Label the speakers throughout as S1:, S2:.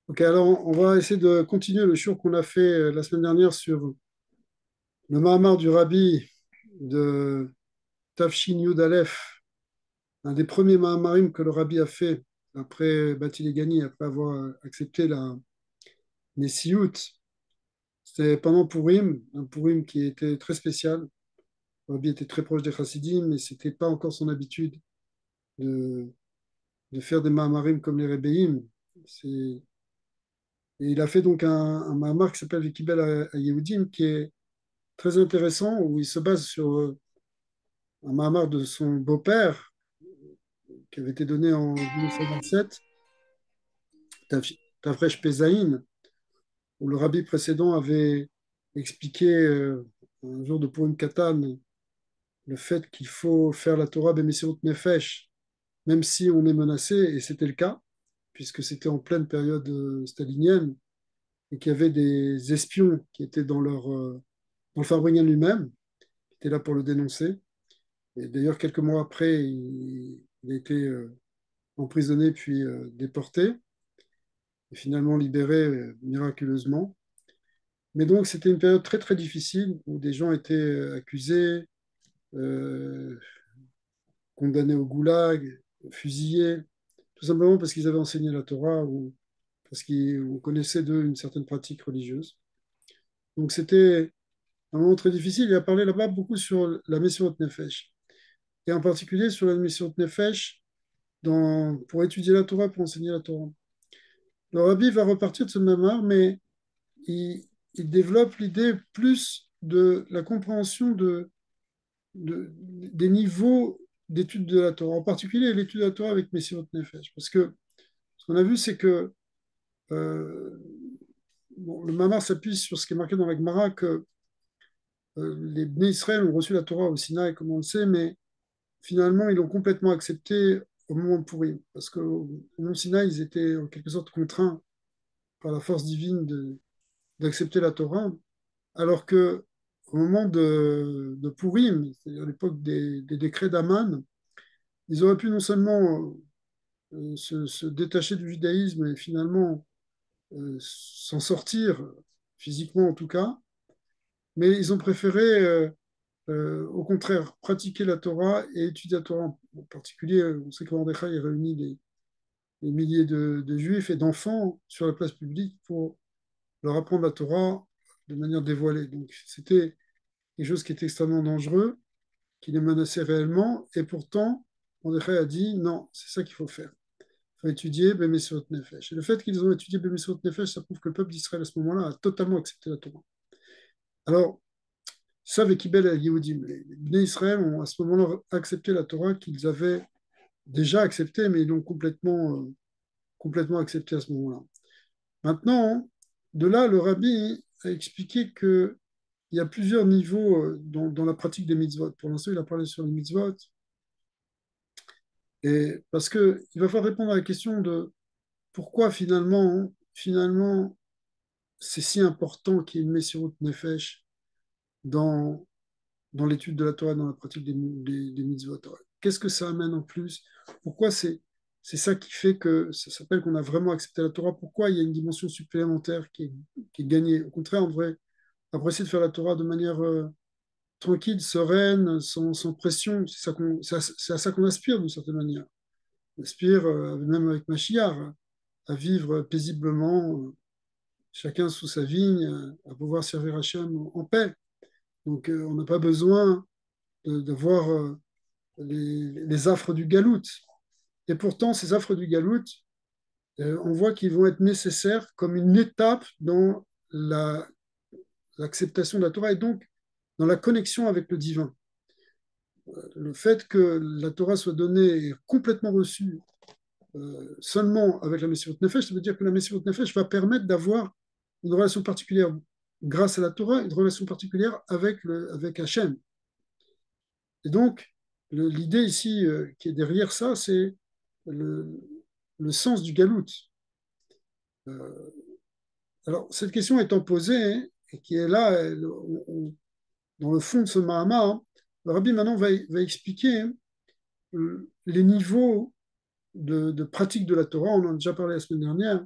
S1: Ok, alors on va essayer de continuer le show qu'on a fait la semaine dernière sur le Mahamar du Rabbi de Tafshin Yud Aleph, un des premiers Mahamarim que le Rabbi a fait après Bati Legani, après avoir accepté la Nessiout. C'était pendant Purim, un Purim qui était très spécial. Le Rabbi était très proche des Chassidim, mais c'était pas encore son habitude de, de faire des Mahamarim comme les Rebbeim. C'est- Et il a fait donc un Mahamar qui s'appelle Vikibel à Yehudim, qui est très intéressant, où il se base sur un Mahamar de son beau-père, qui avait été donné en 1927, Tafresh Pezaïn, où le rabbi précédent avait expliqué un jour de Purim Katan le fait qu'il faut faire la Torah B'Mesirut Nefesh, même si on est menacé, et c'était le cas, puisque c'était en pleine période stalinienne, et qu'il y avait des espions qui étaient dans le Farbrengen lui-même, qui étaient là pour le dénoncer. Et d'ailleurs, quelques mois après, il a été emprisonné puis déporté, et finalement libéré miraculeusement. Mais donc, c'était une période très, très difficile où des gens étaient accusés, euh, condamnés au goulag, fusillés, tout simplement parce qu'ils avaient enseigné la Torah ou parce qu'on connaissait d'eux une certaine pratique religieuse. Donc, c'était un moment très difficile. Il a parlé là-bas beaucoup sur la Messirot Nefesh, et en particulier sur la Messirot Nefesh pour étudier la Torah, pour enseigner la Torah. Le rabbi va repartir de ce même art, mais il, il développe l'idée plus de la compréhension des niveaux d'étude de la Torah, en particulier l'étude de la Torah avec Messirot Nefesh. Parce que ce qu'on a vu, c'est que euh, bon, le Mamar s'appuie sur ce qui est marqué dans la Gemara, que les Bnei Israël ont reçu la Torah au Sinaï, comme on le sait, mais finalement, ils l'ont complètement accepté au moment de Pourim. Parce qu'au Mont Sinaï, ils étaient en quelque sorte contraints par la force divine d'accepter la Torah, alors que au moment de Pourim, c'est-à-dire à l'époque des décrets d'Aman, ils auraient pu non seulement se détacher du judaïsme et finalement s'en sortir, physiquement en tout cas, mais ils ont préféré au contraire pratiquer la Torah et étudier la Torah. En particulier, on sait que Mordechai réunit des milliers de juifs et d'enfants sur la place publique pour leur apprendre la Torah de manière dévoilée. Donc c'était quelque chose qui était extrêmement dangereux, qui les menaçait réellement, et pourtant, Mordechai a dit non, c'est ça qu'il faut faire. Il faut étudier Bemesirot Nefesh. Et le fait qu'ils ont étudié Bemesirot Nefesh, ça prouve que le peuple d'Israël à ce moment-là a totalement accepté la Torah. Alors, ça, avec Ibel et Yehudim, les Bnei Israël ont à ce moment-là accepté la Torah qu'ils avaient déjà acceptée, mais ils l'ont complètement acceptée à ce moment-là. Maintenant, de là, le rabbi a expliqué qu'il y a plusieurs niveaux dans la pratique des mitzvot. Pour l'instant, il a parlé sur les mitzvot, et parce qu'il va falloir répondre à la question de pourquoi finalement c'est si important qu'il y ait une Messirut Nefesh dans, dans l'étude de la Torah, dans la pratique des mitzvot. Qu'est-ce que ça amène en plus? Pourquoi c'est ça qui fait que ça s'appelle qu'on a vraiment accepté la Torah? Pourquoi il y a une dimension supplémentaire qui est gagnée? Au contraire, on devrait essayer de faire la Torah de manière tranquille, sereine, sans pression. C'est à ça qu'on aspire d'une certaine manière. On aspire, même avec Mashiach, à vivre paisiblement, chacun sous sa vigne, à pouvoir servir Hachem en paix. Donc, on n'a pas besoin de voir les affres du galout. Et pourtant, ces affres du galout, on voit qu'ils vont être nécessaires comme une étape dans l'acceptation de la Torah et donc dans la connexion avec le divin. Le fait que la Torah soit donnée et complètement reçue seulement avec la Messirut Nefesh, ça veut dire que la Messirut Nefesh va permettre d'avoir une relation particulière grâce à la Torah, une relation particulière avec Hachem. Et donc, l'idée ici qui est derrière ça, c'est le, le sens du galout. Euh, alors, cette question étant posée, hein, et qui est là, dans le fond de ce Mahama, hein, le Rabbi maintenant va expliquer les niveaux de pratique de la Torah. On en a déjà parlé la semaine dernière.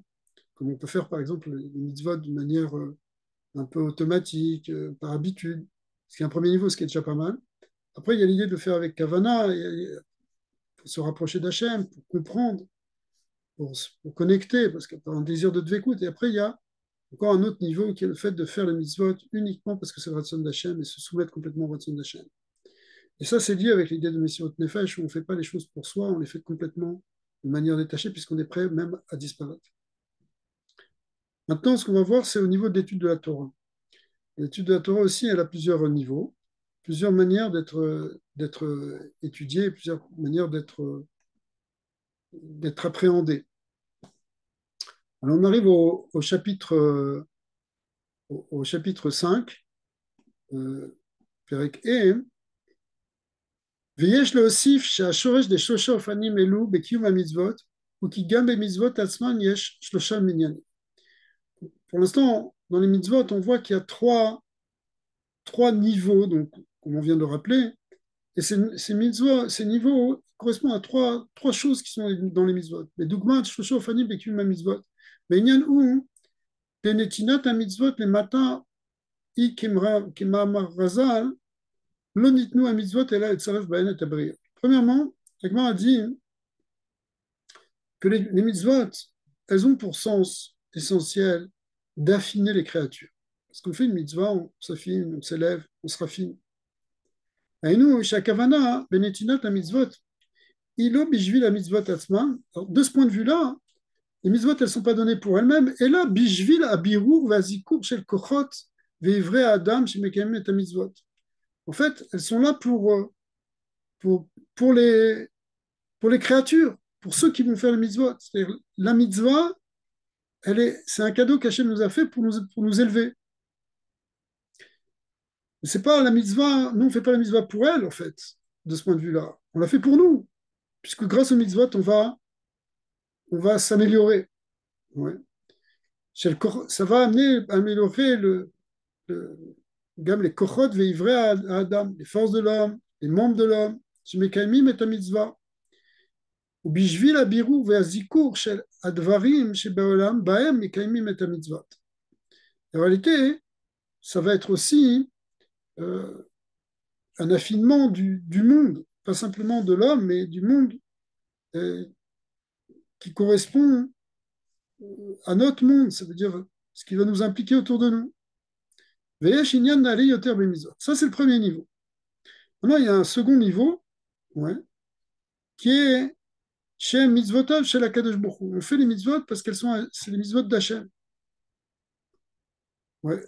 S1: comme on peut faire par exemple les mitzvot d'une manière un peu automatique, par habitude, ce qui est un premier niveau, ce qui est déjà pas mal. Après, il y a l'idée de le faire avec Kavana, pour se rapprocher d'Hachem, pour comprendre, pour connecter, parce qu'il y a un désir de écoute. Et après, il y a encore un autre niveau qui est le fait de faire le mitzvot uniquement parce que c'est le Ratson d'Hachem et se soumettre complètement au Ratson d'Hachem. Et ça, c'est lié avec l'idée de Messirot Nefesh, où on ne fait pas les choses pour soi, on les fait complètement de manière détachée, puisqu'on est prêt même à disparaître. Maintenant, ce qu'on va voir, c'est au niveau de l'étude de la Torah. L'étude de la Torah aussi, elle a plusieurs niveaux, plusieurs manières d'être étudiée, plusieurs manières d'être appréhendée. Alors, on arrive au chapitre 5, Perek Ehem, ויש להוסיף שהשורש דשלושה אופנים אלו בקיום המצוות הוא כי גם במצוות עצמן יש שלושה מניינים. Pour l'instant, dans les mitzvot, on voit qu'il y a trois niveaux, donc, comme on vient de le rappeler, et ces mitzvot, ces niveaux correspondent à trois choses qui sont dans les mitzvot. Mais dogmat, shosha ofanim bekium mitzvot. Mais il y a où penetinat a mitzvot les matins i kemamar razal lo nitnu a mitzvot ela et tzaref ba'enet abriya. Premièrement, Agmar a dit que les mitzvot, elles ont pour sens essentiel d'affiner les créatures. Parce qu'on fait une mitzvah, on s'affine, on s'élève, on se raffine. Et nous, chez Akavana, Benetinat la mitzvot, ilo bishvil la mitzvot atzman. De ce point de vue-là, les mitzvot, elles ne sont pas données pour elles-mêmes. Et là, bishvil abirur vazikur shel kochot veivre adam chez mekayem et mitzvot. En fait, elles sont là pour, pour, les, pour les créatures, pour ceux qui vont faire les mitzvot. C'est-à-dire, la mitzvah, c'est un cadeau qu'Hachem nous a fait pour nous élever. C'est pas la mitzvah, nous on ne fait pas la mitzvah pour elle, en fait, de ce point de vue-là. On l'a fait pour nous, puisque grâce aux mitzvot, on va s'améliorer. Ouais. Ça va amener à améliorer les kochot veivre à Adam, les forces de l'homme, les membres de l'homme. Shemekaimim et mitzvah. ובשביל הבירור והזיכור של הדברים שבעולם בהם מקיימים את המצוות. En réalité, ça va être aussi un affinement du monde, pas simplement de l'homme, mais du monde qui correspond à notre monde, ça veut dire ce qui va nous impliquer autour de nous. Ça, c'est le premier niveau. Maintenant, il y a un second niveau, ouais, qui est chez mitzvotov, chez la Kadosh Baruch Hu. On fait les mitzvot parce c'est les mitzvot d'Hachem. Ouais.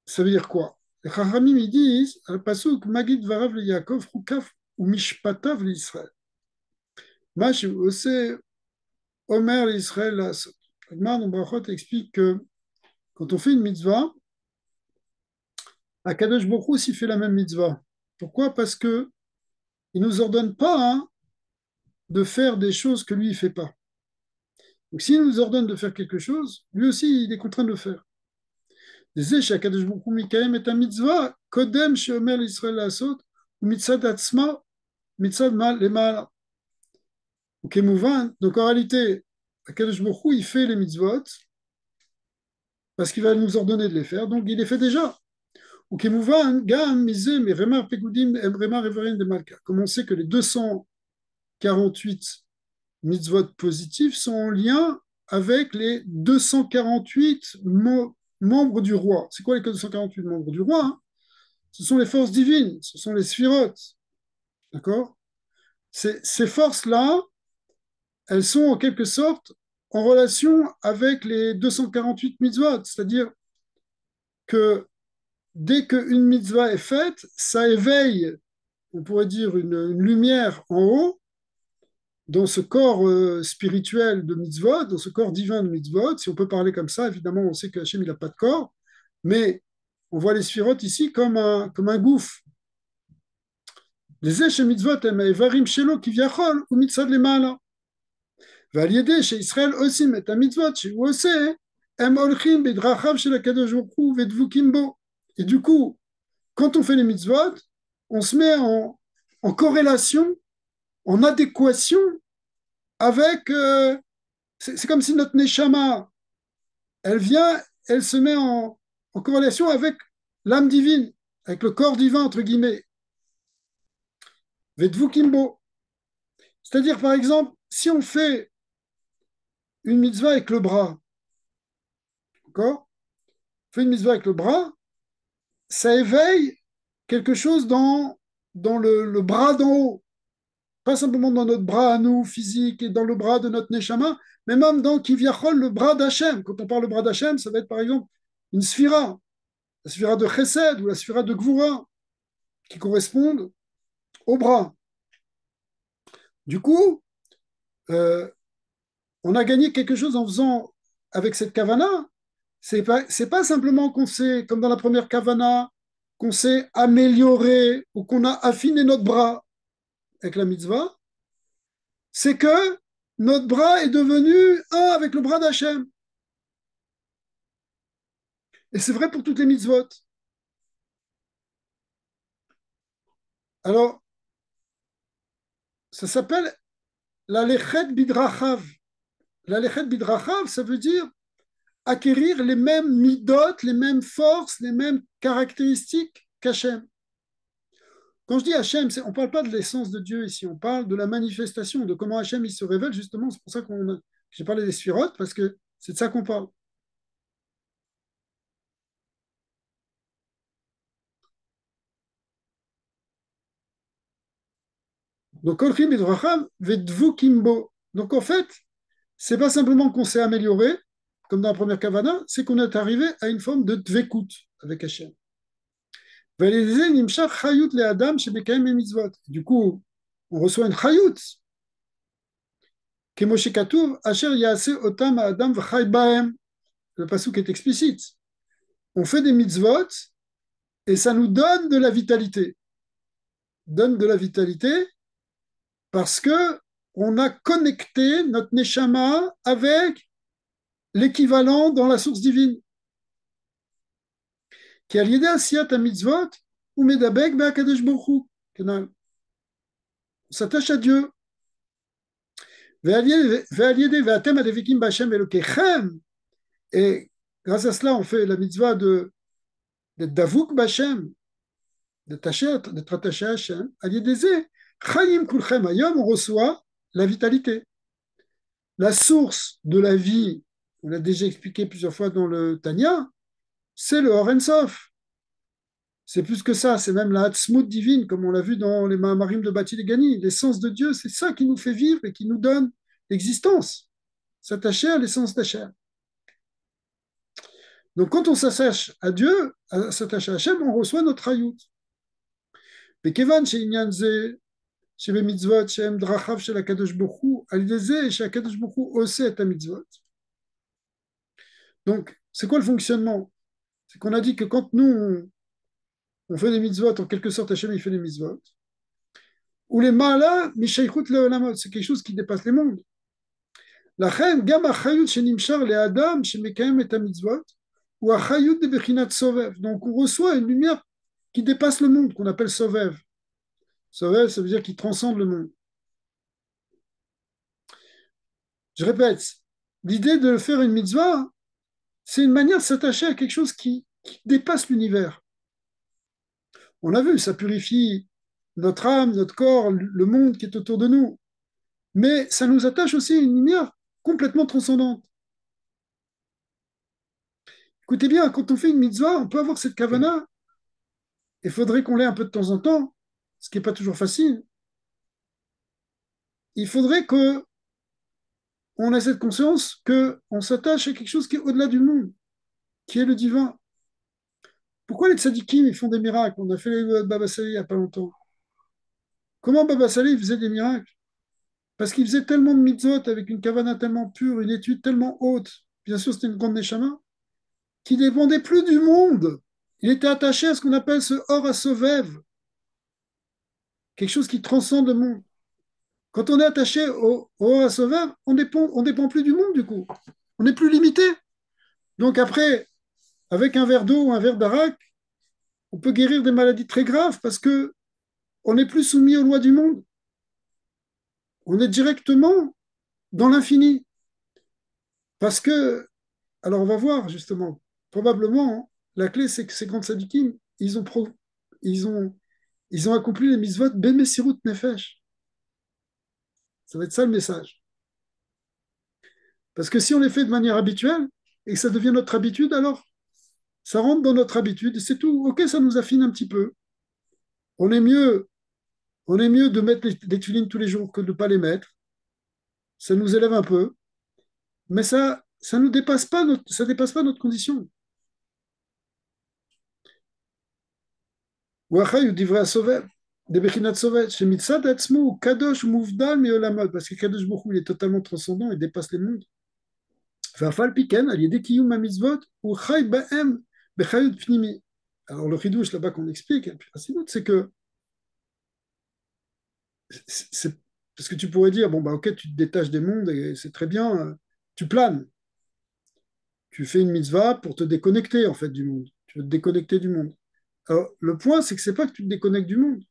S1: Ça veut dire quoi? Les Chachamim, ils disent, al pasuk Magid varav le Yaakov, Chukaf ou Mishpatav l'Israël. Mash aussi Omer l'Israël la Asot. Agmar dans Brachot explique que quand on fait une mitzvah, Akadosh Baruch Hu aussi fait la même mitzvah. Pourquoi? Parce que il nous ordonne pas de faire des choses que lui il fait pas. Donc s'il nous ordonne de faire quelque chose, lui aussi il est contraint de le faire. Désé שהקדוש ברוך הוא מקיים את המצווה קודם שאומר לישראל לעשות ומצד עצמה מצד למעלה. וכמובן, donc en réalité, הקדוש ברוך הוא il fait les mitzvot parce qu'il va nous ordonner de les faire, donc il les fait déjà. וכמובן, גם מזה מרמ"ר פקודים הם רמ"ר איברים דמלכה. Comme on sait que les 248 mitzvot positifs sont en lien avec les 248 membres du roi. C'est quoi les 248 membres du roi? Ce sont les forces divines, ce sont les sphirotes. D'accord? Ces forces-là, elles sont en quelque sorte en relation avec les 248 mitzvot. C'est-à-dire que dès qu'une mitzvah est faite, ça éveille, on pourrait dire, une lumière en haut dans ce corps spirituel de mitzvot, dans ce corps divin de mitzvot. Si on peut parler comme ça, évidemment, on sait que Hachem, il n'a pas de corps, mais on voit les sphirotes ici comme un gouffre. Les éches mitzvot, הם האיברים שלו כביכול ומצד למעלה. ועל ידי שישראל עושים את המצוות שהוא עושה, הם הולכים בדרכיו של הקדוש ברוך הוא ודבוקים בו. Et du coup, quand on fait les mitzvot, on se met en corrélation, en adéquation avec c'est comme si notre Neshama, elle vient, elle se met en corrélation avec l'âme divine, avec le corps divin, entre guillemets. Vedvu Kimbo. C'est-à-dire, par exemple, si on fait une mitzvah avec le bras, d'accord? On fait une mitzvah avec le bras, ça éveille quelque chose dans le bras d'en haut. Pas simplement dans notre bras à nous, physique, et dans le bras de notre Neshama, mais même dans Kivyachol, le bras d'Hachem. Quand on parle de bras d'Hachem, ça va être par exemple une sphira, la sphira de Chesed ou la sphira de Gvura, qui correspondent au bras. Du coup, euh, on a gagné quelque chose en faisant avec cette kavana. C'est pas simplement qu'on s'est, comme dans la première kavana, qu'on s'est amélioré ou qu'on a affiné notre bras avec la mitzvah, c'est que notre bras est devenu un avec le bras d'Hachem. Et c'est vrai pour toutes les mitzvot. Alors, ça s'appelle la lechet bidrachav. La lechet bidrachav, ça veut dire acquérir les mêmes midot, les mêmes forces, les mêmes caractéristiques qu'Hachem. Quand je dis Hachem, on ne parle pas de l'essence de Dieu ici, on parle de la manifestation, de comment Hachem il se révèle justement. C'est pour ça que j'ai parlé des sphirotes, parce que c'est de ça qu'on parle. Donc, Kolchim Bidrachav, Vedvu Kimbo. Donc, en fait, c'est pas simplement qu'on s'est amélioré, comme dans la première Kavana, c'est qu'on est arrivé à une forme de dvekut avec Hachem. Du coup, on reçoit une chayut. Le pasuk est explicite. On fait des mitzvot et ça nous donne de la vitalité. Donne de la vitalité parce que on a connecté notre neshama avec l'équivalent dans la source divine. Qui a l'idée asiyat à mitzvot ou medabek be'akadosh baruch hu. On s'attache à Dieu. Et grâce à cela, on fait la mitzvah d'être davouk b'Hashem, d'être attaché à Hachem. Chayim kulchem hayom, on reçoit la vitalité. La source de la vie, on l'a déjà expliqué plusieurs fois dans le Tanya, c'est le Or Ein Sof. C'est plus que ça, c'est même la Hatzmut divine, comme on l'a vu dans les Mahamarim de Bati Legani. L'essence de Dieu, c'est ça qui nous fait vivre et qui nous donne l'existence. S'attacher à l'essence d'Hachem. Donc quand on s'attache à Dieu, à s'attacher à Hachem, on reçoit notre hayout. וכיוון שעניין זה שבמצוות שהם דרכיו של הקדוש ברוך הוא, על ידי זה שהקדוש ברוך הוא עושה את המצוות. Donc, c'est quoi le fonctionnement? C'est qu'on a dit que quand nous, on fait des mitzvot, en quelque sorte, Hachem, il fait des mitzvot. Ou les malas, mishaychut leolamot, c'est quelque chose qui dépasse les mondes. לכן, גם החיות שנמשך לאדם שמקיים את המצוות, ou החיות דבחינת סובב. Donc, on reçoit une lumière qui dépasse le monde, qu'on appelle Sovev. Sovev, ça veut dire qui transcende le monde. Je répète, l'idée de faire une mitzvah, c'est une manière de s'attacher à quelque chose qui dépasse l'univers. On a vu, ça purifie notre âme, notre corps, le monde qui est autour de nous. Mais ça nous attache aussi à une lumière complètement transcendante. Écoutez bien, quand on fait une mitzvah, on peut avoir cette kavana. Il faudrait qu'on l'ait un peu de temps en temps, ce qui n'est pas toujours facile. Il faudrait que on ait cette conscience qu'on s'attache à quelque chose qui est au-delà du monde, qui est le divin. Pourquoi les tzadikim ils font des miracles? On a fait le Baba Sali il n'y a pas longtemps. Comment Baba Sali faisait des miracles? Parce qu'il faisait tellement de mitzvot avec une kavana tellement pure, une étude tellement haute. Bien sûr, c'était une grande neshama, qui ne dépendait plus du monde. Il était attaché à ce qu'on appelle ce or à sovev, quelque chose qui transcende le monde. Quand on est attaché au or à sovev, on dépend plus du monde du coup. On n'est plus limité. Donc après, avec un verre d'eau ou un verre d'arak, on peut guérir des maladies très graves parce que on n'est plus soumis aux lois du monde. On est directement dans l'infini. Parce que, alors on va voir justement, probablement, la clé, c'est que ces grands tzadikim, ils ont, ils ont accompli les mitzvot bemesirut nefesh. Ça va être ça le message. Parce que si on les fait de manière habituelle et que ça devient notre habitude, alors ça rentre dans notre habitude et c'est tout. Ok, ça nous affine un petit peu. On est mieux, on est mieux de mettre les tulines tous les jours que de ne pas les mettre. Ça nous élève un peu, mais ça nous dépasse pas ça dépasse pas notre condition. Ouachai ou divrei sovel, des bechinat sovel, chez mitzad atzmo ou kadosh mouvdal meolamod, parce que Kadosh Baruch Hu, il est totalement transcendant et dépasse les mondes. Fafal piken, al yedek kiyum mitzvot, ou chay ba'em bechayut pnimi. Alors le chidouche là-bas qu'on explique, et puis ainsi d'autres, c'est que c'est parce que tu pourrais dire, bon bah ok, tu te détaches des mondes et c'est très bien, tu planes, tu fais une mitzvah pour te déconnecter en fait du monde. Tu veux te déconnecter du monde. Alors le point, c'est que c'est pas que tu te déconnectes du monde,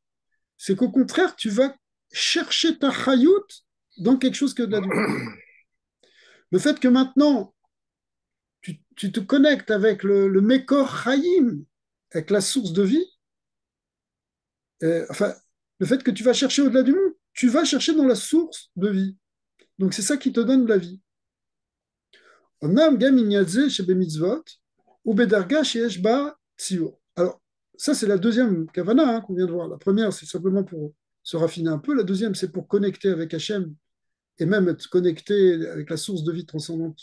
S1: c'est qu'au contraire, tu vas chercher ta chayout dans quelque chose qui est au-delà du monde. Le fait que maintenant, tu te connectes avec le Mekor Chayim, avec la source de vie, enfin, le fait que tu vas chercher au-delà du monde, tu vas chercher dans la source de vie. Donc c'est ça qui te donne la vie. Onam gam inyadze shebe mitzvot, ou bedarga sheyesh ba tzio. Alors, ça c'est la deuxième kavana qu'on vient de voir. La première, c'est simplement pour se raffiner un peu. La deuxième, c'est pour connecter avec Hachem et même être connecté avec la source de vie transcendante.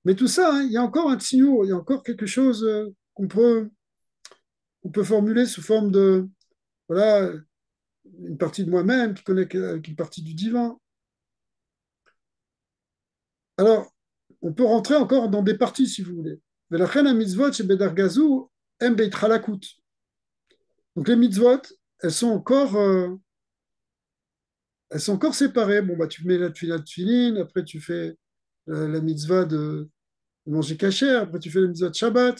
S1: Mais tout ça, hein, il y a encore un tzio, il y a encore quelque chose qu'on peut formuler sous forme de, voilà, une partie de moi-même qui connecte avec une partie du divin. Alors, on peut rentrer encore dans des parties si vous voulez. Mais la reine mitzvot chez Bedar Gazou, em beit halakut. Donc les mitzvot, elles sont encore, euh, elles sont encore séparées. Bon, bah, tu mets la tefilin, après tu fais la mitzvah de manger kasher, après tu fais la mitzvah de Shabbat.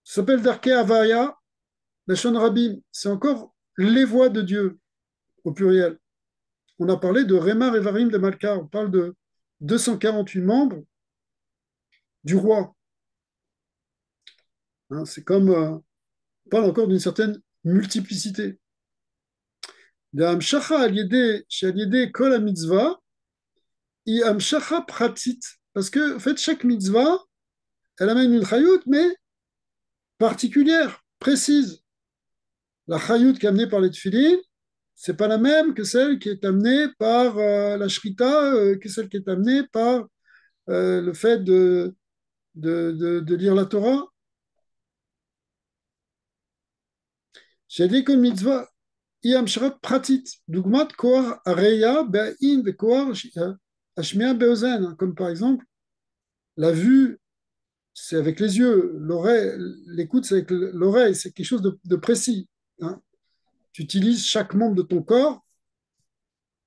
S1: Ça s'appelle Darkei Havaya, Lashon Rabim. C'est encore les voies de Dieu au pluriel. On a parlé de Remar Evarim de Malka. On parle de 248 membres du roi. Hein, c'est comme, on parle encore d'une certaine multiplicité. Parce que, en fait, chaque mitzvah, elle amène une chayout, mais particulière, précise. La chayout qui est amenée par les tefillin, c'est pas la même que celle qui est amenée par la shrita, que celle qui est amenée par le fait de lire la Torah. J'ai dit que mitzvah, היא המשרת פרטית, דוגמת כוח הראייה בהאין וכוח השמיעה באוזן, comme par exemple la vue, c'est avec les yeux, l'oreille, l'écoute, c'est avec l'oreille, c'est quelque chose de précis. Hein. Tu utilises chaque membre de ton corps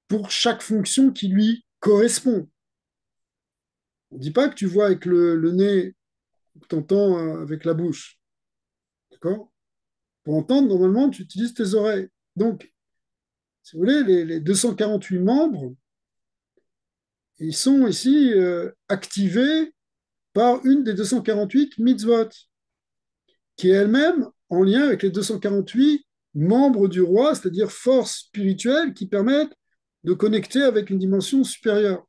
S1: pour chaque fonction qui lui correspond. On ne dit pas que tu vois avec le nez, que tu entends avec la bouche. D'accord. Pour entendre, normalement, tu utilises tes oreilles. Donc, si vous voulez, les 248 membres, ils sont ici activés par une des 248 mitzvot, qui est elle-même en lien avec les 248 membres du roi, c'est-à-dire forces spirituelles qui permettent de connecter avec une dimension supérieure.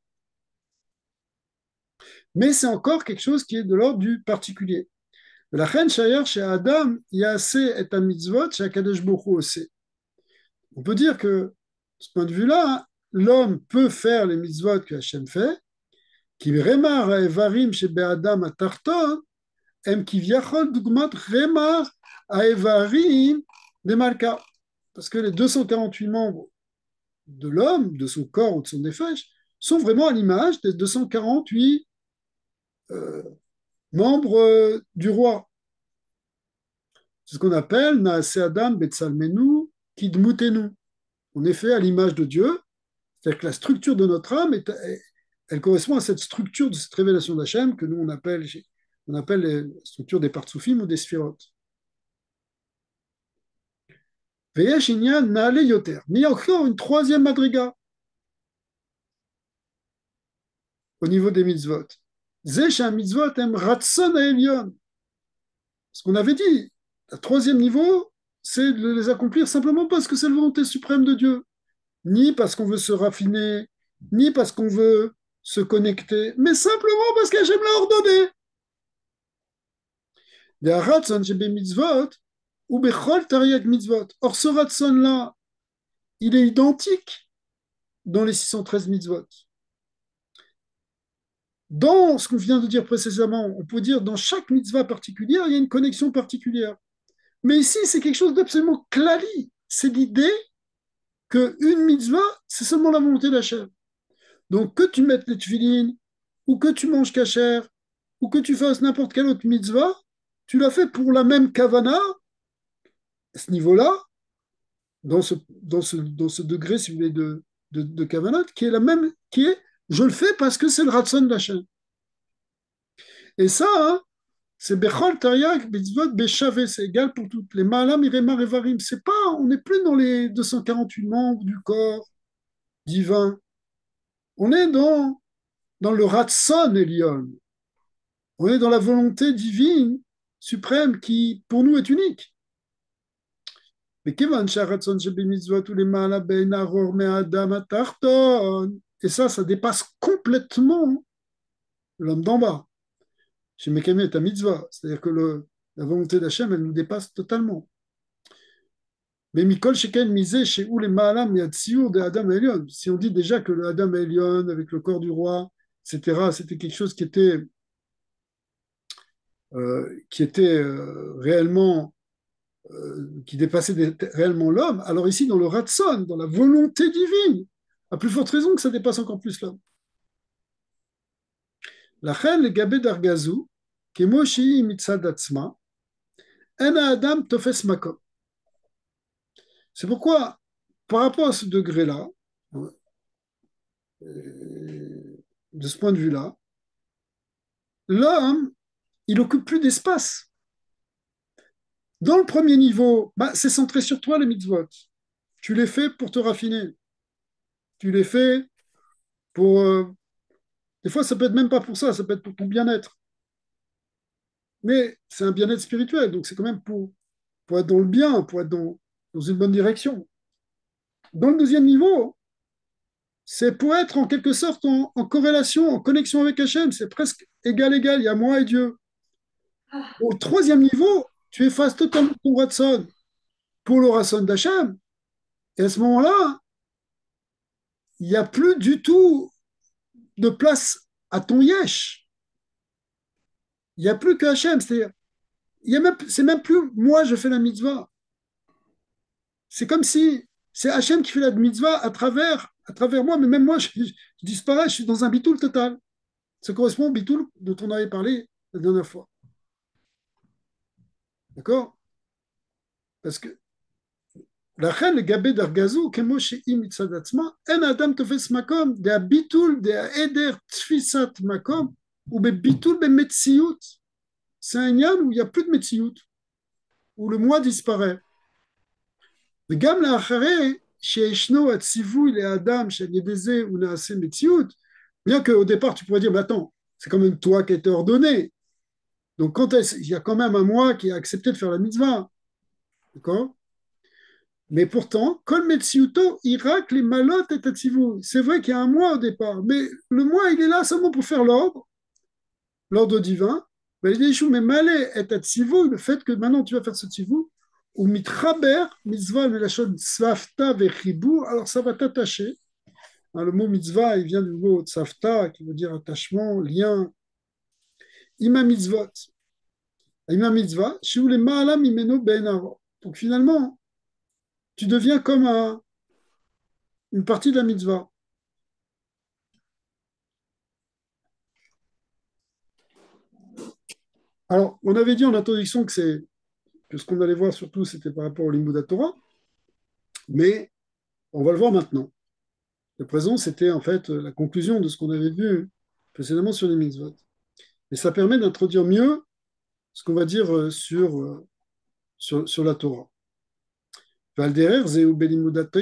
S1: Mais c'est encore quelque chose qui est de l'ordre du particulier. La reine Shayer chez Adam, il y a assez et un mitzvot chez Akadosh Baruch Hu aussi. On peut dire que, de ce point de vue-là, hein, l'homme peut faire les mitzvot que Hachem fait, qui remar à Evarim chez Be'adam à Tarton, הם כביכול דוגמת רמ"ר האיברים des Malka. Parce que les 248 membres de l'homme, de son corps ou de son nefesh, sont vraiment à l'image des 248 euh, membres du roi. C'est ce qu'on appelle Naase Adam Betsalmenu Kidmutenu. En effet, à l'image de Dieu, c'est-à-dire que la structure de notre âme, elle correspond à cette structure de cette révélation d'Hachem que nous on appelle les structures des partsoufim ou des sphirotes. ויש עניין נעלה יותר. Mais il y a encore une troisième madriga. au niveau des mitzvot. Zeh un mitzvot em ratson elyon. Ce qu'on avait dit, le troisième niveau, c'est de les accomplir simplement parce que c'est la volonté suprême de Dieu. Ni parce qu'on veut se raffiner, ni parce qu'on veut se connecter, mais simplement parce qu'Hachem l'a ordonné. Des ratson shebe mitzvot ou bechol tariag mitzvot. Or, ce ratson-là, il est identique dans les 613 mitzvot. Dans ce qu'on vient de dire précédemment, on peut dire dans chaque mitzvah particulière, il y a une connexion particulière. Mais ici, c'est quelque chose d'absolument clari. C'est l'idée qu'une mitzvah, c'est seulement la volonté d'Hachem. Donc, que tu mettes les tefilines, ou que tu manges kasher, ou que tu fasses n'importe quelle autre mitzvah, tu l'as fait pour la même kavana, à ce niveau-là, dans ce degré, si vous voulez, de kavanat, qui est la même, qui est je le fais parce que c'est le ratson d'Hachem. Et ça, hein, c'est Bechol Tariag, Mitzvot, Beshavé, c'est égal pour toutes. Les Maalam, Irema, Revarim, c'est pas, on n'est plus dans les 248 membres du corps divin. On est dans le Ratson Elion. On est dans la volonté divine suprême qui, pour nous, est unique. Mais Kevan Sharatson Shebe Mitzvot, tous les Maalam, Ben Aror, Me'adam, Atarton. Et ça dépasse complètement l'homme d'en bas. Chez Mekame et Mitzvah. C'est-à-dire que la volonté d'Hachem, elle nous dépasse totalement. Mais Mikol Sheken misé chez où les Maalam Yatziour de Adam Elion. Si on dit déjà que le Adam Elion, avec le corps du roi, etc., c'était quelque chose qui était réellement, qui dépassait réellement l'homme, alors ici, dans le Ratson, dans la volonté divine, à plus forte raison que ça dépasse encore plus l'homme. La reine, le Gabé d'Argazou, qui est Moshi Mitzad Atzma, En Adam Tofes Makom. C'est pourquoi, par rapport à ce degré-là, de ce point de vue-là, l'homme, il occupe plus d'espace. Dans le premier niveau, bah, c'est centré sur toi, les mitzvot. Tu les fais pour te raffiner. Tu les fais pour... des fois, ça peut être même pas pour ça peut être pour ton bien-être. Mais c'est un bien-être spirituel, donc c'est quand même pour être dans le bien, pour être dans une bonne direction. Dans le deuxième niveau, c'est pour être en quelque sorte en corrélation, en connexion avec Hachem. C'est presque égal-égal, il y a moi et Dieu. Au troisième niveau, tu effaces totalement ton Ratson pour le Ratson d'Hachem. Et à ce moment-là, il n'y a plus du tout de place à ton yesh. Il n'y a plus que Hachem. C'est même plus moi, je fais la mitzvah. C'est comme si c'est Hachem qui fait la mitzvah à travers moi, mais même moi, je disparais, je suis dans un bitoul total. Ça correspond au bitoul dont on avait parlé la dernière fois. D'accord? Parce que לכן לגבי דרגה זו, כמו שהיא מצד עצמה, אין האדם תופס מקום, דהביטול, דהיעדר תפיסת מקום, ובביטול במציאות. C'est un yann où il n'y a plus de métiout, où le moi disparaît. וגם לאחרי שישנו הציווי לאדם שעל ידי זה הוא נעשה מציאות, bien qu'au départ tu pourrais dire, mais attends, c'est quand même toi qui a été ordonné. Donc quand il y a quand même un moi qui a accepté de faire la mitzvah. D'accord? Mais pourtant, Kol Metsiuto, Irak, les malotes et Tatsivou. C'est vrai qu'il y a un moi au départ, mais le moi, il est là seulement pour faire l'ordre divin. Mais malé et Tatsivou, le fait que maintenant tu vas faire ce tzivou, ou mitraber, mitzvah, la chose svafta vechibou, alors ça va t'attacher. Hein, le mot mitzvah, il vient du mot tsafta, qui veut dire attachement, lien. Ima mitzvot. Ima mitzvah, shiou le ma'alam imeno ben aro. Donc finalement, tu deviens comme une partie de la mitzvah. Alors, on avait dit en introduction que ce qu'on allait voir surtout, c'était par rapport au Limud Torah, mais on va le voir maintenant. Le présent, c'était en fait la conclusion de ce qu'on avait vu précédemment sur les mitzvot. Et ça permet d'introduire mieux ce qu'on va dire sur la Torah. Valderer, Zéou Belimud Torah,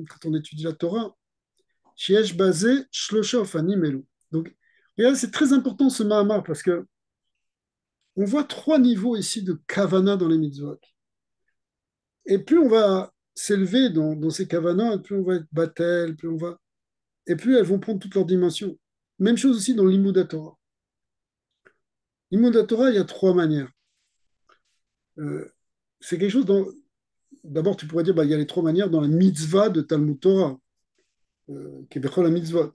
S1: quand on étudie la Torah, Sheyesh Bazé, Shlosha Ofanim Elu. Donc, regardez, c'est très important ce Mahamar parce que on voit trois niveaux ici de Kavana dans les mitzvot. Et plus on va s'élever dans ces Kavanas, plus on va être Batel, et plus elles vont prendre toutes leurs dimensions. Même chose aussi dans l'Imoud Torah. L'Imoud Torah, il y a trois manières. Euh, c'est quelque chose dont, d'abord, tu pourrais dire, bah, il y a les trois manières dans la mitzvah de Talmud Torah, qui est Bechol la mitzvot.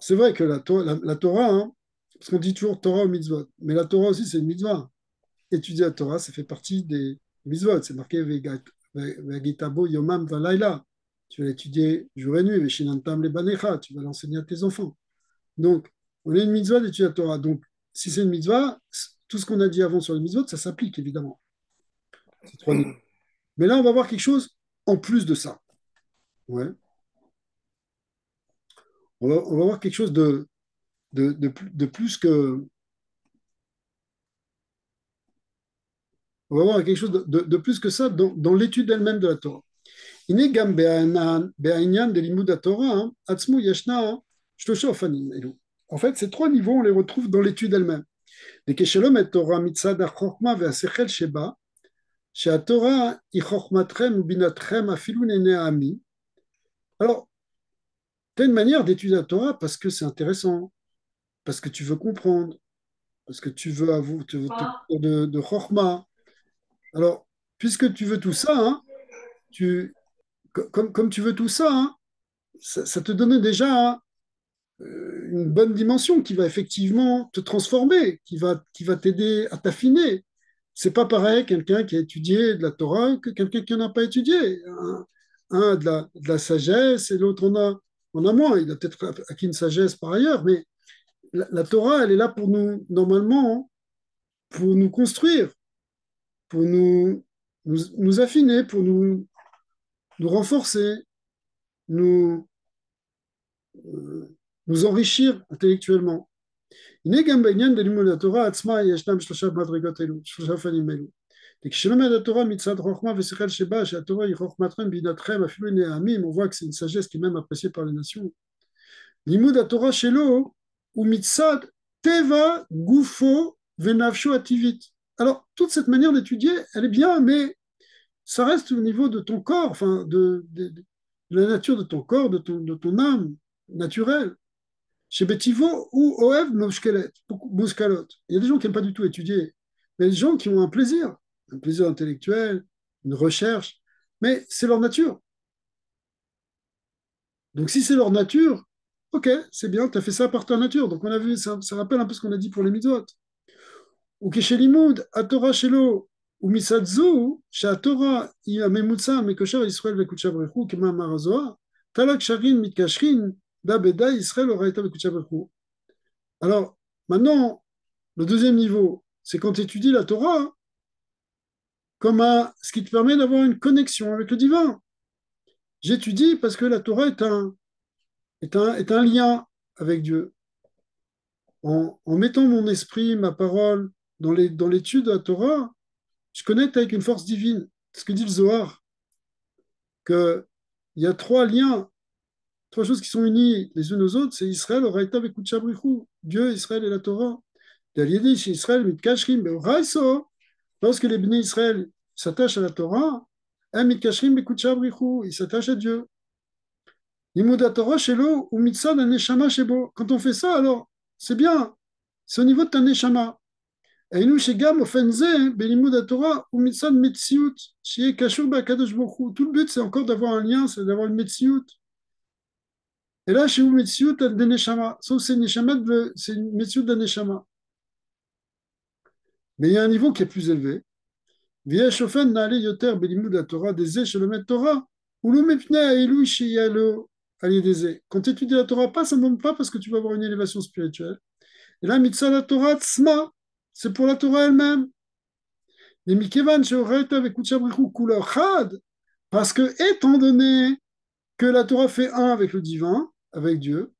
S1: C'est vrai que la Torah, hein, parce qu'on dit toujours Torah ou mitzvot, mais la Torah aussi, c'est une mitzvah. Étudier la Torah, ça fait partie des mitzvot. C'est marqué Vegitabo Yomam Valaila. Tu vas l'étudier jour et nuit, Veshinantam le Banecha, tu vas l'enseigner à tes enfants. Donc, on a une mitzvah d'étudier la Torah. Donc, si c'est une mitzvah, tout ce qu'on a dit avant sur les mitzvot, ça s'applique évidemment. Ces trois niveaux. Mais là, on va voir quelque chose en plus de ça. Ouais. On va voir quelque chose de plus que. On va voir quelque chose de plus que ça dans l'étude elle-même de la Torah. הנה גם בעניין de לימוד התורה, עצמו ישנה שלושה אופנים אלו. En fait, ces trois niveaux, on les retrouve dans l'étude elle-même. וכשלומד תורה מצד החוכמה והשכל שבה, שהתורה היא חוכמתכם ובינתכם אפילו לעיני העמים. Alors, tu as une manière d'étudier la Torah parce que c'est intéressant, parce que tu veux comprendre, parce que tu veux avouer, tu veux te de chorma. Alors, puisque tu veux tout ça, hein, comme tu veux tout ça, hein, ça te donne déjà une bonne dimension qui va effectivement te transformer, qui va t'aider à t'affiner. C'est pas pareil quelqu'un qui a étudié de la Torah que quelqu'un qui n'en a pas étudié. Un a de la sagesse et l'autre en a moins. Il a peut-être acquis une sagesse par ailleurs, mais la Torah, elle est là pour nous, normalement, pour nous construire, pour nous affiner, pour nous renforcer, nous, nous enrichir intellectuellement. הנה גם בעניין בלימוד התורה עצמה ישנם שלושה מדרגות אלו, שלושה אופנים אלו. וכשלומד התורה מצד חוכמה ושכל שבא, שהתורה היא חוכמתכם בינתכם אפילו לעיני העמים, on voit que c'est une sagesse qui est même appréciée par les nations. לימוד התורה שלו הוא מצד טבע גופו ונפשו הטבעית. Alors, toute cette manière d'étudier, elle est bien, mais ça reste au niveau de ton corps, enfin, de la nature de ton corps, de ton âme naturelle. Chez Betivo ou Oev Mouskalot. Il y a des gens qui n'aiment pas du tout étudier, mais il y a des gens qui ont un plaisir intellectuel, une recherche, mais c'est leur nature. Donc si c'est leur nature, ok, c'est bien, tu as fait ça par ta nature. Donc on a vu, ça rappelle un peu ce qu'on a dit pour les mitzvot. Ou que chez Limoud, à Torah Shelo, ou Misadzu, chez Torah, il y a Memutsa, Mekosher, Israël, Vekucha Brechu, Kema Marazoa, Talak Sharin, Mitkashrin, Dabeda, Israël, Oraita, Vekucha Brechu. Alors, maintenant, le deuxième niveau, c'est quand tu étudies la Torah comme ce qui te permet d'avoir une connexion avec le divin. J'étudie parce que la Torah est un lien avec Dieu. En mettant mon esprit, ma parole dans l'étude de la Torah, je connecte avec une force divine. C'est ce que dit le Zohar, qu'il y a trois liens, trois choses qui sont unies les unes aux autres, c'est Israël, Oraita, Vekucha Brichu, Dieu, Israël et la Torah. Israël, Mitkashrim, Be'oraiso. Lorsque les bénis Israël s'attachent à la Torah, ils s'attachent à Dieu. Quand on fait ça, alors c'est bien, c'est au niveau de ta neshama. Tout le but, c'est encore d'avoir un lien, c'est d'avoir une metsiout. Et là, chez vous, metsiout, de neshama. Sauf c'est une metsiout de neshama. Mais il y a un niveau qui est plus élevé. ויש אופן נעלה יותר בלימוד התורה דזה שלומד תורה, הוא לא מפני העילוי שיהיה לו על ידי זה. Quand tu étudies la Torah, pas simplement pas parce que tu vas avoir une élévation spirituelle. Et là, mitzvah la Torah tzma, c'est pour la Torah elle-même. Mais מכיוון שהורית וקודשה בריחו כולו אחד, parce que étant donné que la Torah fait un avec le divin, avec Dieu,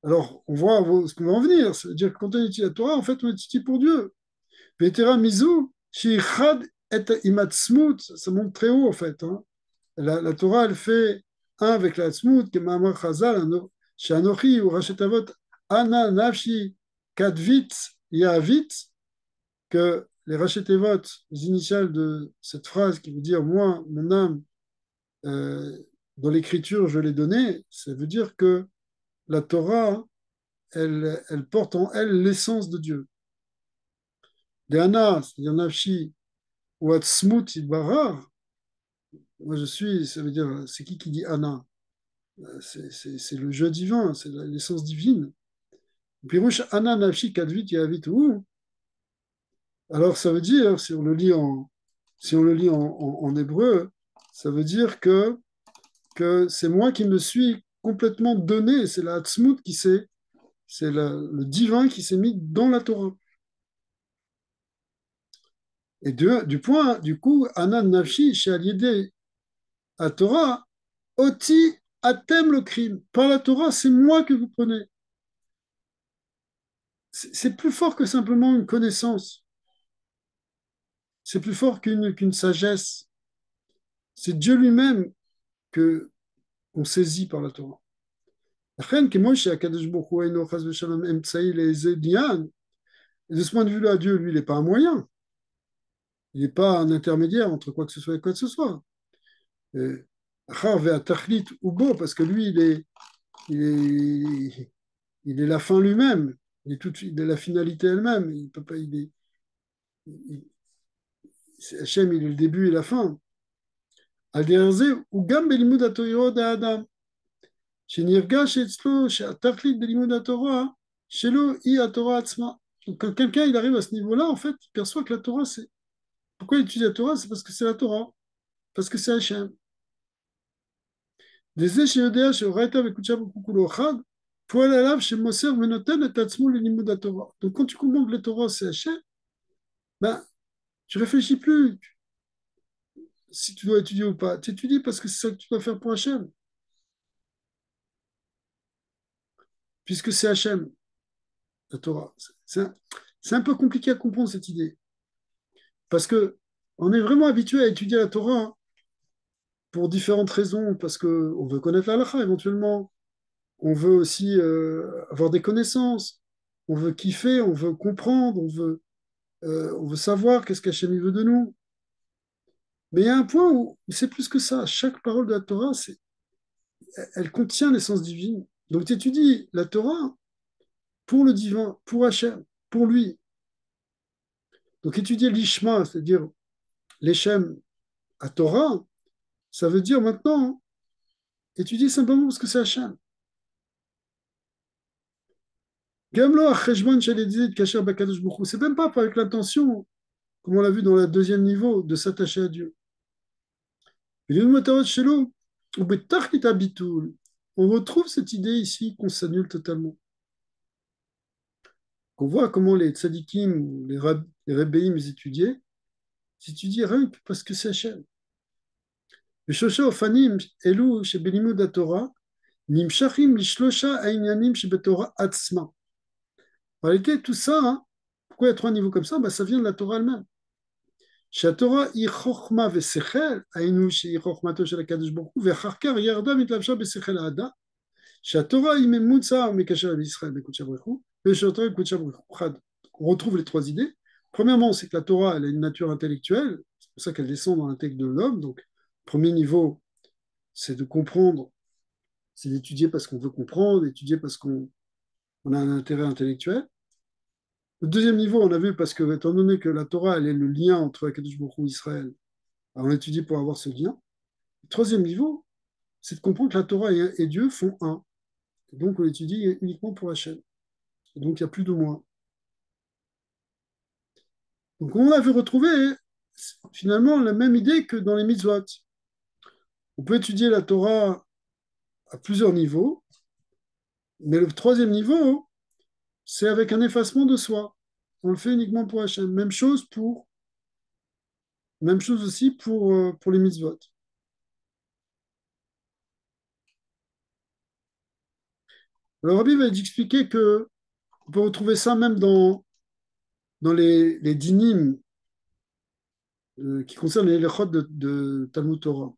S1: alors on voit ce qu'on va en venir. C'est-à-dire que quand on étudie la Torah, en fait, on étudie pour Dieu. Vetera mizou, shichad et imatsmut, ça monte très haut en fait. Hein. La Torah, elle fait un avec la Tzmout, que Mamar Chazal, Shanochi ou Rachet Avot, Ana Nafshi Kadvit Yavit, que les Rachet Avot, les initiales de cette phrase qui veut dire moi, mon âme, euh, dans l'écriture, je l'ai donnée, ça veut dire que la Torah, elle porte en elle l'essence de Dieu. De Ana, c'est-à-dire Nafshi, ou Atzmut Barar, moi je suis, ça veut dire, c'est qui dit Ana? C'est le jeu divin, c'est l'essence divine. Pirouche Ana Nafshi Kadvit Yavit ou. Alors ça veut dire, si on le lit en hébreu, ça veut dire que c'est moi qui me suis complètement donné, c'est la Hatzmut c'est le divin qui s'est mis dans la Torah. Et du coup, Anan Nafshi, chez Aliédé, à Torah, Oti Atem le crime. Par la Torah, c'est moi que vous prenez. C'est plus fort que simplement une connaissance. C'est plus fort qu'une sagesse. C'est Dieu lui-même que qu'on saisit par la Torah. לכן, כמו שהקדוש ברוך הוא אינו חס ושלום אמצעי לאיזה עניין, de ce point de vue-là, Dieu, lui, il n'est pas un moyen. Il n'est pas un intermédiaire entre quoi que ce soit et quoi que ce soit. Ou beau, parce que lui, il est la fin lui-même. Il est la finalité elle-même. Il peut pas, il- Hachem, il est le début et la fin. על זה הוא גם בלימוד התורה דאדם, שנרגש אצלו שהתכלית בלימוד התורה שלו היא התורה עצמה. Donc, quand quelqu'un il arrive à ce niveau-là, en fait, il perçoit que la Torah, c'est. Pourquoi il étudie la Torah? C'est parce que c'est la Torah, parce que c'est Hachem. וזה שיודע שהורייתא וקודשה וכולו אחד, פועל עליו שמוסר ונותן את עצמו ללימוד התורה. Donc, quand tu comprends que la Torah, c'est Hachem, ben, tu réfléchis plus si tu dois étudier ou pas. Tu étudies parce que c'est ça que tu dois faire pour Hachem, puisque c'est Hachem, la Torah. C'est un peu compliqué à comprendre cette idée. Parce que on est vraiment habitué à étudier la Torah pour différentes raisons, parce qu'on veut connaître la halakha éventuellement, on veut aussi avoir des connaissances, on veut kiffer, on veut comprendre, on veut savoir qu'est-ce qu'Hachem veut de nous. Mais il y a un point où c'est plus que ça. Chaque parole de la Torah, elle contient l'essence divine. Donc tu étudies la Torah pour le divin, pour Hachem, pour lui. Donc étudier l'Ishma, c'est-à-dire l'Hachem à Torah, ça veut dire maintenant étudier simplement parce que c'est Hachem. Gamlo acheshbon shel kasher bakadosh baruch hu. C'est même pas avec l'intention, comme on l'a vu dans le deuxième niveau, de s'attacher à Dieu. On retrouve cette idée ici qu'on s'annule totalement. On voit comment les tzadikim, les rébéim, ils étudiaient rien que parce que c'est Hachem. Le shosha ofanim elu shebelimud haTorah nimshachim lishlosha ha'inyanim shebetorah atzma. En réalité, tout ça, hein, pourquoi il y a trois niveaux comme ça? Ben, ça vient de la Torah elle-même. שהתורה היא חוכמה ושכל, היינו שהיא חוכמתו של הקדוש ברוך הוא, ואחר כך ירדה והתלבשה בשכל האדם, שהתורה היא ממוצע מקשר לישראל בקודשא בריך הוא, ושהתורה היא בקודשא בריך הוא. חד. On retrouve les trois idées. Premièrement, c'est que la Torah, elle a une nature intellectuelle, c'est pour ça qu'elle descend dans l'intellect de l'homme. Donc, premier niveau, c'est de comprendre, c'est d'étudier parce qu'on veut comprendre, d'étudier parce qu'on a un intérêt intellectuel. Le deuxième niveau, on a vu parce que, étant donné que la Torah, elle est le lien entre Akadosh Baruch Hu et Israël, on étudie pour avoir ce lien. Le troisième niveau, c'est de comprendre que la Torah et Dieu font un. Et donc, on étudie uniquement pour Hachem. Et donc, il n'y a plus de moi. Donc, on a vu retrouver finalement la même idée que dans les mitzvot. On peut étudier la Torah à plusieurs niveaux, mais le troisième niveau, c'est avec un effacement de soi. On le fait uniquement pour Hachem. Même chose aussi pour les mitzvot. Alors, Rabbi va expliquer que on peut retrouver ça même dans les dynim qui concernent les lechot de Talmud Torah.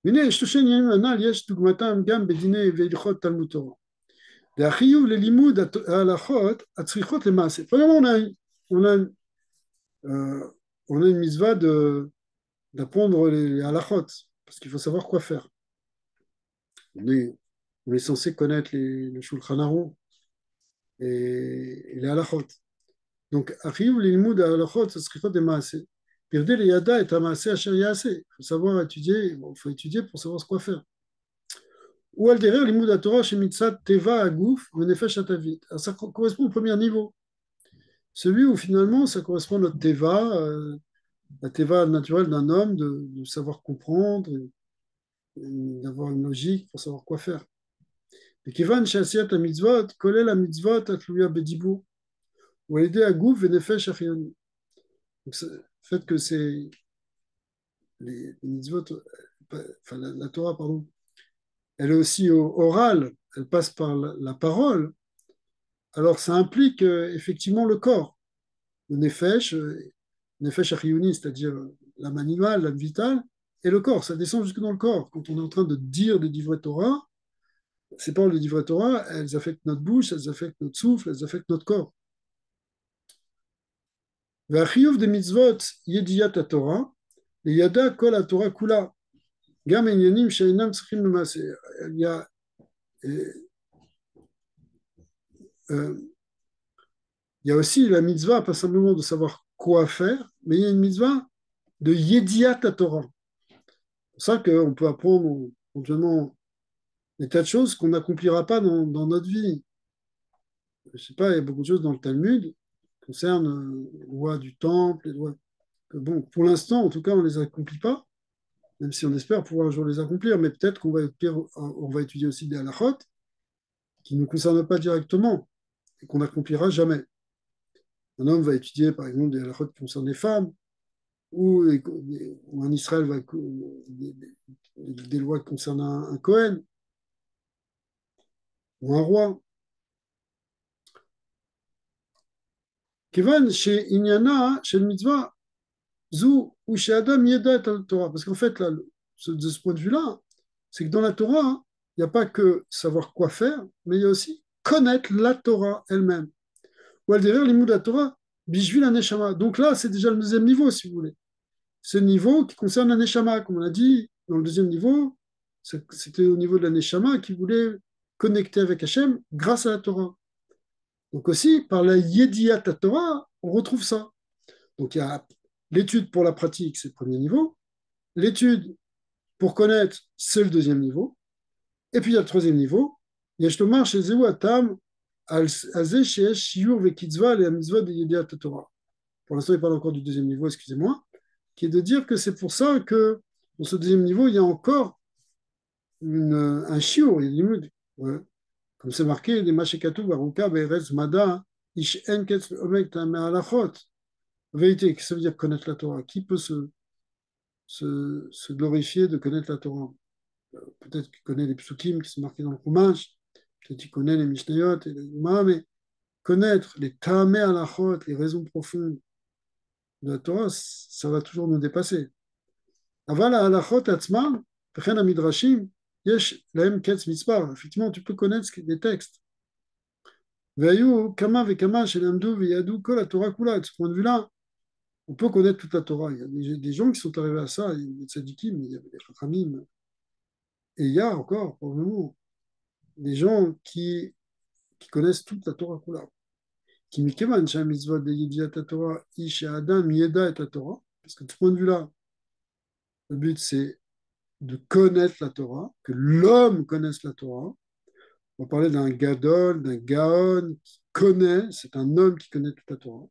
S1: והנה, שלושה עניינים הנ"ל יש דוגמתם גם בדיני והלכות תלמוד תורה. והחיוב ללימוד ההלכות הצריכות למעשה. Premièrement, on a, euh, on a une mitzvah d'apprendre les halachot, parce qu'il faut savoir quoi faire. On est, on est censé connaître le Shulchan Aruch et les halachot. Donc, arrive les limoud à halachot, ça serait des maasé. Pirder les yada est un maasé asher yasé. Il faut savoir étudier, bon, il faut étudier pour savoir quoi faire. Ou al derrière limoud à Torah chez mitzat teva agouf menefesh atavit. Ça correspond au premier niveau. Celui où finalement ça correspond à notre teva, la teva naturelle d'un homme, de savoir comprendre, et d'avoir une logique pour savoir quoi faire. Et kivan shasiat a mitzvot, kolel la mitzvot atluya bedibur. Ou aider à gouf menefesh achioni. Donc, le fait que c'est les mitzvot, enfin la Torah, pardon, elle est aussi orale, elle passe par la parole, alors ça implique effectivement le corps, le nefesh achiyuni, c'est-à-dire l'âme animale, l'âme vitale, et le corps, ça descend jusque dans le corps. Quand on est en train de dire des divrei Torah, ces paroles de divrei Torah, elles affectent notre bouche, elles affectent notre souffle, elles affectent notre corps. והחיוב דמצוות ידיעת התורה, לידע כל התורה כולה. גם עניינים שאינם צריכים למעשה. Il y a, euh, il y a aussi la mitzvah, pas simplement de savoir quoi faire, mais il y a une mitzvah de yediat Torah. C'est pour ça qu'on peut apprendre éventuellement des tas de choses qu'on n'accomplira pas dans notre vie. Je ne sais pas, il y a beaucoup de choses dans le Talmud qui concernent les lois du temple, les lois que, bon, pour l'instant, en tout cas, on ne les accomplit pas, même si on espère pouvoir un jour les accomplir, mais peut-être on va étudier aussi des halachot qui ne nous concernent pas directement et qu'on n'accomplira jamais. Un homme va étudier, par exemple, des halachot qui concernent les femmes, ou un Israël va des lois qui concernent un Cohen, ou un roi. Kevan, chez Inyana, chez le mitzvah, Zou ou chez Adam Yeda et Torah. Parce qu'en fait, là, de ce point de vue-là, c'est que dans la Torah, il n'y a pas que savoir quoi faire, mais il y a aussi connaître la Torah elle-même. Ou elle derrière l'imoud de la Torah, Bishvil la Neshama. Donc là, c'est déjà le deuxième niveau, si vous voulez. C'est le niveau qui concerne la Neshama. Comme on a dit, dans le deuxième niveau, c'était au niveau de la Neshama qui voulait connecter avec Hachem grâce à la Torah. Donc aussi, par la Yediat Torah, on retrouve ça. Donc il y a l'étude pour la pratique, c'est le premier niveau. L'étude pour connaître, c'est le deuxième niveau. Et puis il y a le troisième niveau. Yeshtomar chez Zéou Atam, Azé Sheesh Shiur Vekitzva et Mitzvah de Yediat Torah. Pour l'instant, il parle encore du deuxième niveau, excusez-moi, qui est de dire que c'est pour ça que dans ce deuxième niveau, il y a encore un shiur, il y a ouais. Comme c'est marqué, les Mashekatu, Baruka, Be'eretz, Mada, Ish Enketz, Omek, Tame'alachot. Vérité, ça veut dire connaître la Torah. Qui peut se glorifier de connaître la Torah? Peut-être qu'il connaît les psukim qui sont marqués dans le Chumash, peut-être qu'il connaît les Mishnayot et les Gemara, mais connaître les Tame'alachot, les raisons profondes de la Torah, ça va toujours nous dépasser. Aval ha'alachot atzman, v'chen hamidrashim, yesh lahem ketz mitzvah. Effectivement, tu peux connaître les textes. Ve'ayu kama ve'kama shelamdu ve'yadu kol ha'Torah kula. De ce point de vue-là, on peut connaître toute la Torah. Il y a des gens qui sont arrivés à ça, il y a des tzadikim, il y avait des chachamim. Et il y a encore, pour le moment, des gens qui connaissent toute la Torah kula. Qui mikevan shah mitzvot de yediat Torah, ish adam yeda et Torah. Parce que de ce point de vue-là, le but c'est de connaître la Torah, que l'homme connaisse la Torah. On va parler d'un gadol, d'un gaon qui connaît, c'est un homme qui connaît toute la Torah.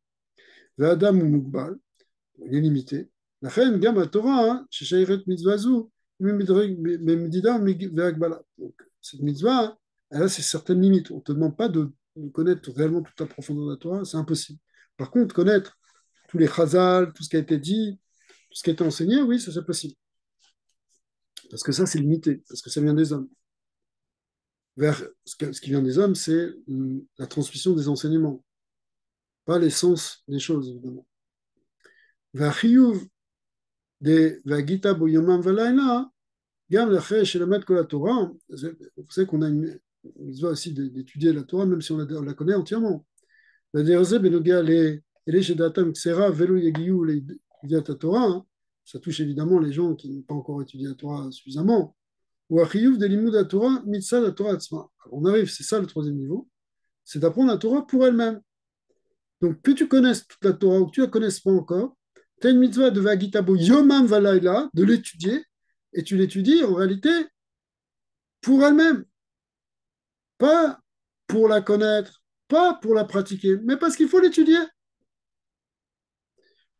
S1: Ve'adam ou mukbal, il est limité. La reine gam la Torah, chez Shayret mitzvazou, memdida ve'agbala. Donc cette mitzvah, elle a ses certaines limites. On ne te demande pas de connaître réellement toute la profondeur de la Torah, c'est impossible. Par contre, connaître tous les chazal, tout ce qui a été dit, tout ce qui a été enseigné, oui, ça c'est possible. Parce que ça, c'est limité, parce que ça vient des hommes. Vers ce qui vient des hommes, c'est la transmission des enseignements, pas l'essence des choses, évidemment. Vers Chiyuv de Vagita Boyomam Valaina, Gam l'aché chez le maître que la Torah, vous savez qu'on a une mitzvah aussi d'étudier la Torah, même si on la connaît entièrement. C'est-à-dire, Benoga, les Shedatam Ksera, Velo Yagiyu, les Torah, hein. Ça touche évidemment les gens qui n'ont pas encore étudié la Torah suffisamment. Ou Achiyuv de Limud la Torah, Mitzah la Torah Atzma. Alors, on arrive, c'est ça le troisième niveau, c'est d'apprendre la Torah pour elle-même. Donc, que tu connaisses toute la Torah ou que tu la connaisses pas encore, tu as une mitzvah de Vagitabo Yomam Valaila, de l'étudier, et tu l'étudies en réalité pour elle-même, pas pour la connaître, pas pour la pratiquer, mais parce qu'il faut l'étudier.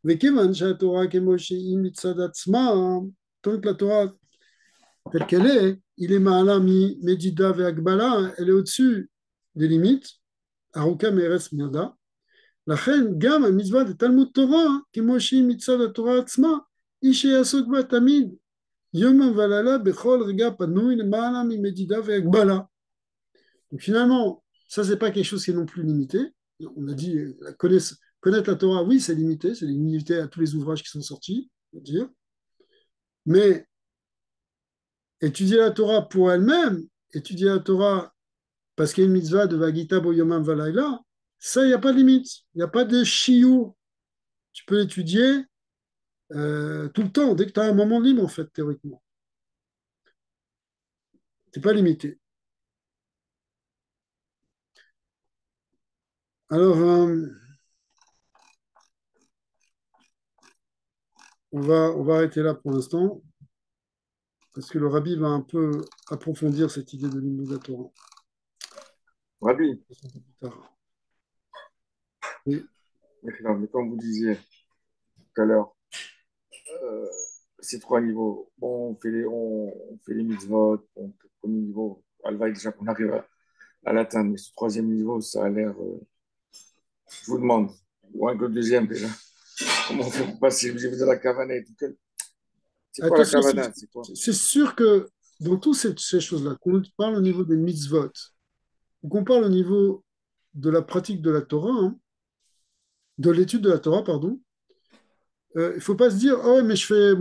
S1: וכיוון שהתורה כמו שהיא מצד עצמה, tant que la Torah telle qu'elle est, il est מעלה ממדידה והגבלה, elle est au-dessus des limites, ארוכה מארץ מידה, לכן גם המצווה לתלמוד תורה, כמו שהיא מצד התורה עצמה, היא שיעסוק בה תמיד, יומם ולילה בכל רגע פנוי למעלה ממדידה והגבלה. Donc finalement, ça c'est pas quelque chose qui est non plus limité. On a dit, connaître la Torah, oui, c'est limité à tous les ouvrages qui sont sortis, on va dire. Mais étudier la Torah pour elle-même, étudier la Torah parce qu'il y a une mitzvah de Vagita Boyomam Valaila, ça, il n'y a pas de limite. Il n'y a pas de shiur. Tu peux l'étudier tout le temps, dès que tu as un moment libre, en fait, théoriquement. Tu n'es pas limité. Alors, on va arrêter là pour l'instant, parce que le rabbi va un peu approfondir cette idée de l'hymne Torah.
S2: Rabbi,
S1: Plus tard. Oui.
S2: mais comme vous disiez tout à l'heure, euh, ces trois niveaux, bon, on fait les mitzvot, bon, le premier niveau, Alva, déjà qu'on arrive à l'atteindre, mais ce troisième niveau, ça a l'air, je vous demande, ou un que le deuxième déjà, comment on fait pour passer, vous avez de la cavana et tout, c'est quoi la
S1: Attention,
S2: cavana, c'est quoi?
S1: c'est sûr que dans toutes ces choses-là, qu'on parle au niveau des mitzvot, ou qu'on parle au niveau de la pratique de la Torah, hein, de l'étude de la Torah, pardon, il ne faut pas se dire, oh, mais je fais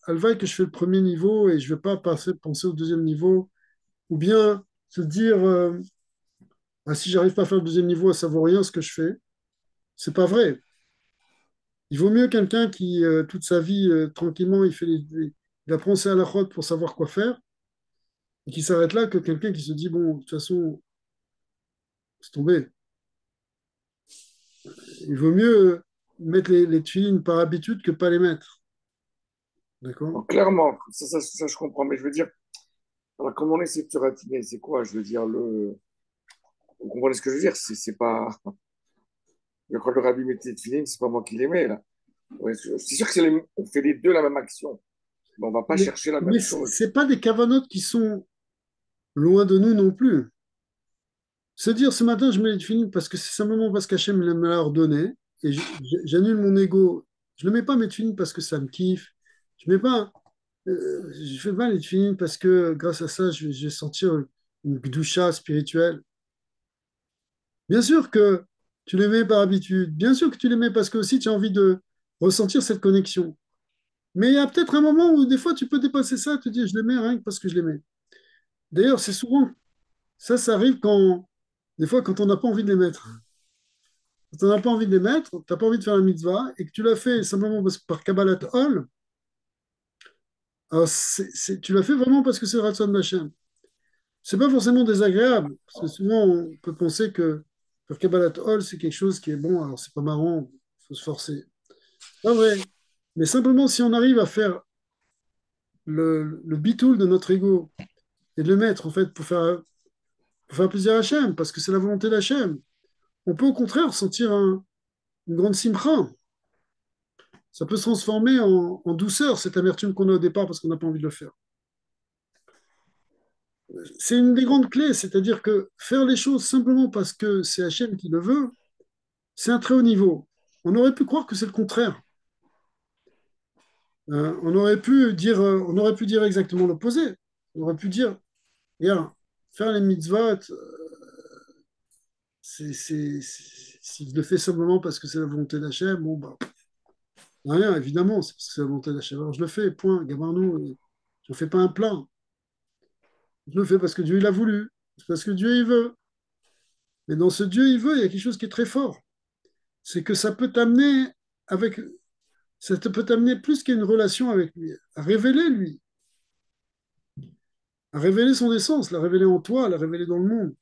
S1: Alvaï que je fais le premier niveau et je ne vais pas penser au deuxième niveau, ou bien se dire, ah, si j'arrive pas à faire le deuxième niveau, ça vaut rien ce que je fais. C'est pas vrai. Il vaut mieux quelqu'un qui, toute sa vie, tranquillement, il apprend ses halakhot pour savoir quoi faire, et qui s'arrête là, que quelqu'un qui se dit, bon, de toute façon, c'est tombé. Il vaut mieux mettre les tefilines par habitude que pas les mettre. D'accord?
S2: Donc, clairement, ça, je comprends, mais je veux dire, alors, comment on essaie de se ratiner, c'est quoi, je veux dire, vous comprenez ce que je veux dire, c'est pas, quand le rabbi mettait de filines, c'est pas moi qui les mets, là. Ouais, c'est sûr que on fait les deux la même action, mais on va pas chercher la
S1: Mais
S2: même
S1: ce
S2: chose.
S1: c'est pas des cavanotes qui sont loin de nous non plus. Se dire ce matin, je mets les tefilines parce que c'est simplement parce qu'Hachem me l'a ordonné et j'annule mon ego. Je ne mets pas mes tefilines parce que ça me kiffe. Je mets pas, je fais pas les tefilines parce que grâce à ça, je vais sentir une gdusha spirituelle. Bien sûr que tu les mets par habitude. Bien sûr que tu les mets parce que aussi tu as envie de ressentir cette connexion. Mais il y a peut-être un moment où des fois tu peux dépasser ça et te dire je les mets rien que parce que je les mets. D'ailleurs, c'est souvent ça arrive quand des fois quand on n'a pas envie de les mettre. Quand on n'a pas envie de les mettre, tu n'as pas envie de faire la mitzvah et que tu l'as fait simplement par Kabbalat Ol, alors tu l'as fait vraiment parce que c'est le Ratzon d'Hachem. C'est pas forcément désagréable, parce que souvent on peut penser que faire Kabbalat Ol, c'est quelque chose qui est bon, alors c'est pas marrant, il faut se forcer. Pas vrai. Mais simplement, si on arrive à faire le bitoul de notre ego et de le mettre en fait pour faire plaisir à Hachem, parce que c'est la volonté d'Hachem, on peut au contraire sentir une grande simcha. Ça peut se transformer en douceur, cette amertume qu'on a au départ parce qu'on n'a pas envie de le faire. C'est une des grandes clés, c'est-à-dire que faire les choses simplement parce que c'est Hachem qui le veut, c'est un très haut niveau. On aurait pu croire que c'est le contraire. On aurait pu dire exactement l'opposé. On aurait pu dire, regarde, faire les mitzvot, s'il le fait simplement parce que c'est la volonté d'Hachem, bon, bah, rien, évidemment, c'est parce que c'est la volonté d'Hachem. Alors je le fais, point, gabarnou. Je ne fais pas un plan. Je le fais parce que Dieu il a voulu. C'est parce que Dieu il veut. Mais dans ce Dieu il veut, il y a quelque chose qui est très fort. C'est que avec, ça te peut t'amener plus qu'à une relation avec lui, à révéler lui, à révéler son essence, la révéler en toi, la révéler dans le monde.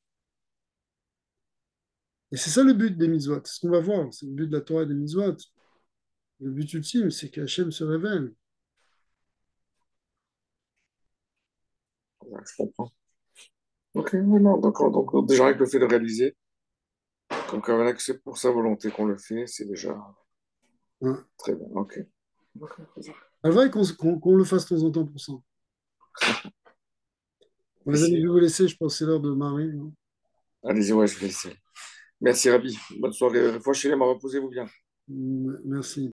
S1: Et c'est ça le but des mitzvot. C'est ce qu'on va voir. C'est le but de la Torah et des mitzvot. Le but ultime, c'est qu'Hachem se révèle.
S2: Ouais, je comprends. Ok, oui, non, d'accord. Donc, déjà, avec le fait de réaliser, comme Kavanagh, c'est pour sa volonté qu'on le fait, c'est déjà
S1: Hein.
S2: très bien. Ok. Ok, très bien.
S1: Alvaï qu'on le fasse de temps en temps pour ça.
S2: On
S1: Bon,
S2: va
S1: les amis, je
S2: essayer.
S1: vais vous laisser. Je pense que c'est l'heure de Marie. Hein.
S2: Allez-y, ouais, je vais essayer. Merci, Rabbi. Bonne soirée. Reposez-vous bien.
S1: Merci.